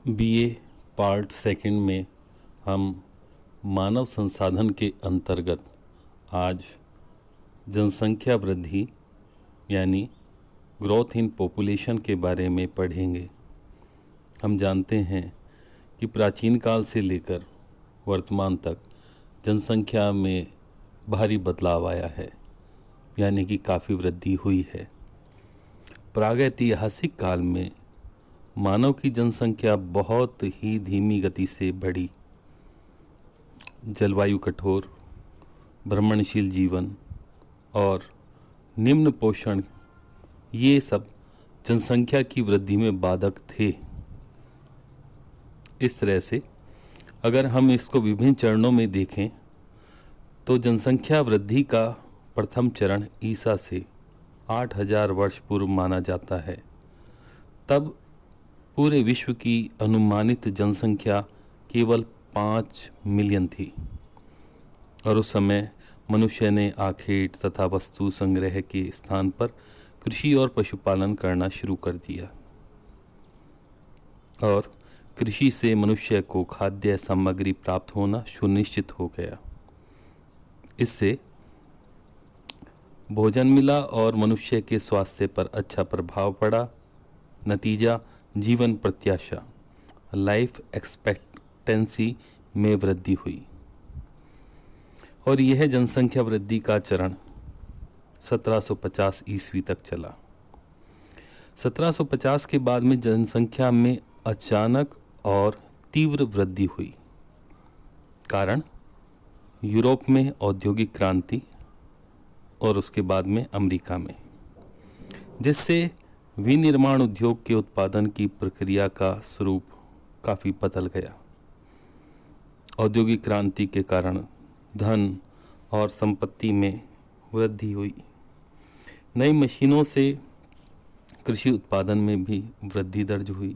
BA part second में हम मानव संसाधन के अंतर्गत आज जनसंख्या वृद्धि यानी ग्रोथ इन पॉपुलेशन के बारे में पढ़ेंगे। हम जानते हैं कि प्राचीन काल से लेकर वर्तमान तक जनसंख्या में भारी बदलाव आया है, यानी कि काफ़ी वृद्धि हुई है। प्रागैतिहासिक काल में मानव की जनसंख्या बहुत ही धीमी गति से बढ़ी। जलवायु कठोर, भ्रमणशील जीवन और निम्न पोषण, ये सब जनसंख्या की वृद्धि में बाधक थे। इस तरह से अगर हम इसको विभिन्न चरणों में देखें तो जनसंख्या वृद्धि का प्रथम चरण ईसा से 8000 वर्ष पूर्व माना जाता है। तब पूरे विश्व की अनुमानित जनसंख्या केवल 5 मिलियन थी और उस समय मनुष्य ने आखेट तथा वस्तु संग्रह के स्थान पर कृषि और पशुपालन करना शुरू कर दिया और कृषि से मनुष्य को खाद्य सामग्री प्राप्त होना सुनिश्चित हो गया। इससे भोजन मिला और मनुष्य के स्वास्थ्य पर अच्छा प्रभाव पड़ा। नतीजा जीवन प्रत्याशा लाइफ एक्सपेक्टेंसी में वृद्धि हुई और यह जनसंख्या वृद्धि का चरण 1750 ईस्वी तक चला। 1750 के बाद में जनसंख्या में अचानक और तीव्र वृद्धि हुई। कारण यूरोप में औद्योगिक क्रांति और उसके बाद में अमेरिका में, जिससे विनिर्माण उद्योग के उत्पादन की प्रक्रिया का स्वरूप काफ़ी बदल गया। औद्योगिक क्रांति के कारण धन और संपत्ति में वृद्धि हुई। नई मशीनों से कृषि उत्पादन में भी वृद्धि दर्ज हुई।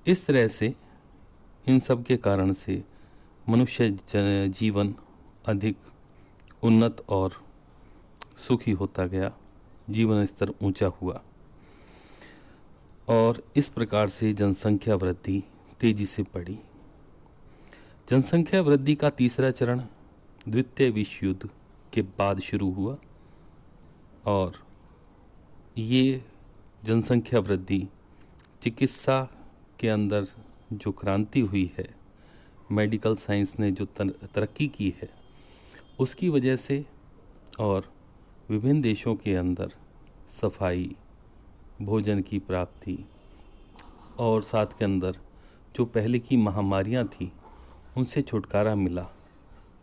इस तरह से इन सब के कारण से मनुष्य जीवन अधिक उन्नत और सुखी होता गया, जीवन स्तर ऊंचा हुआ और इस प्रकार से जनसंख्या वृद्धि तेजी से बढ़ी। जनसंख्या वृद्धि का तीसरा चरण द्वितीय विश्व युद्ध के बाद शुरू हुआ और ये जनसंख्या वृद्धि चिकित्सा के अंदर जो क्रांति हुई है, मेडिकल साइंस ने जो तरक्की की है, उसकी वजह से और विभिन्न देशों के अंदर सफाई, भोजन की प्राप्ति और साथ के अंदर जो पहले की महामारियां थी उनसे छुटकारा मिला,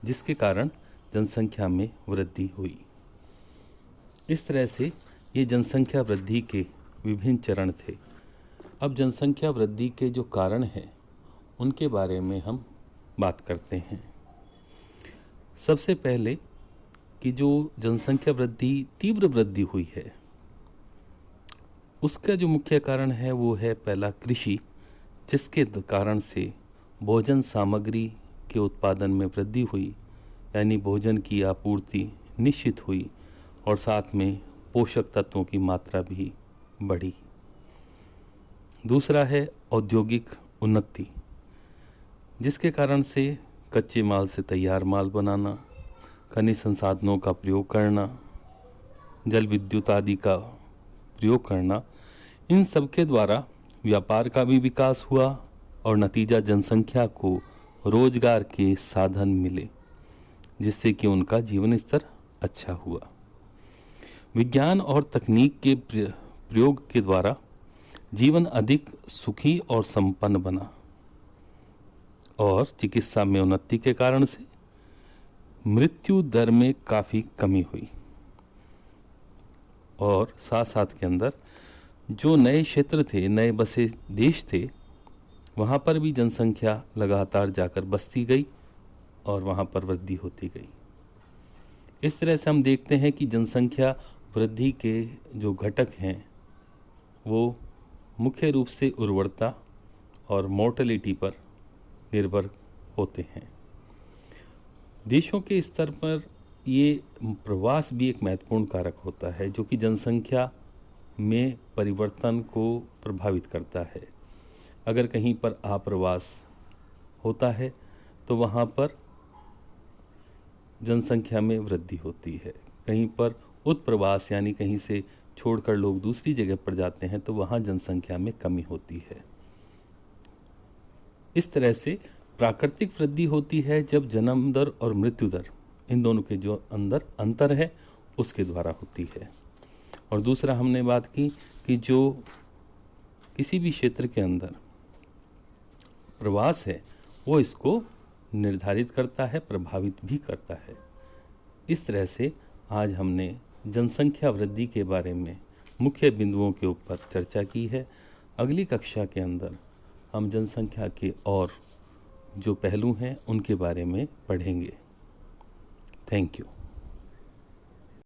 जिसके कारण जनसंख्या में वृद्धि हुई। इस तरह से ये जनसंख्या वृद्धि के विभिन्न चरण थे। अब जनसंख्या वृद्धि के जो कारण हैं उनके बारे में हम बात करते हैं। सबसे पहले कि जो जनसंख्या वृद्धि तीव्र वृद्धि हुई है, उसका जो मुख्य कारण है वो है पहला कृषि, जिसके कारण से भोजन सामग्री के उत्पादन में वृद्धि हुई, यानी भोजन की आपूर्ति निश्चित हुई और साथ में पोषक तत्वों की मात्रा भी बढ़ी। दूसरा है औद्योगिक उन्नति, जिसके कारण से कच्चे माल से तैयार माल बनाना, खनिज संसाधनों का प्रयोग करना, जल विद्युत आदि का प्रयोग करना, इन सब के द्वारा व्यापार का भी विकास हुआ और नतीजा जनसंख्या को रोजगार के साधन मिले, जिससे कि उनका जीवन स्तर अच्छा हुआ। विज्ञान और तकनीक के प्रयोग के द्वारा जीवन अधिक सुखी और संपन्न बना और चिकित्सा में उन्नति के कारण से मृत्यु दर में काफ़ी कमी हुई और साथ साथ के अंदर जो नए क्षेत्र थे, नए बसे देश थे, वहाँ पर भी जनसंख्या लगातार जाकर बसती गई और वहाँ पर वृद्धि होती गई। इस तरह से हम देखते हैं कि जनसंख्या वृद्धि के जो घटक हैं वो मुख्य रूप से उर्वरता और मोर्टेलिटी पर निर्भर होते हैं। देशों के स्तर पर ये प्रवास भी एक महत्वपूर्ण कारक होता है, जो कि जनसंख्या में परिवर्तन को प्रभावित करता है। अगर कहीं पर आप्रवास होता है तो वहाँ पर जनसंख्या में वृद्धि होती है। कहीं पर उत्प्रवास यानी कहीं से छोड़कर लोग दूसरी जगह पर जाते हैं तो वहाँ जनसंख्या में कमी होती है। इस तरह से प्राकृतिक वृद्धि होती है जब जन्म दर और मृत्यु दर, इन दोनों के जो अंदर अंतर है उसके द्वारा होती है। और दूसरा हमने बात की कि जो किसी भी क्षेत्र के अंदर प्रवास है वो इसको निर्धारित करता है, प्रभावित भी करता है। इस तरह से आज हमने जनसंख्या वृद्धि के बारे में मुख्य बिंदुओं के ऊपर चर्चा की है। अगली कक्षा के अंदर हम जनसंख्या के और जो पहलू हैं उनके बारे में पढ़ेंगे। Thank you.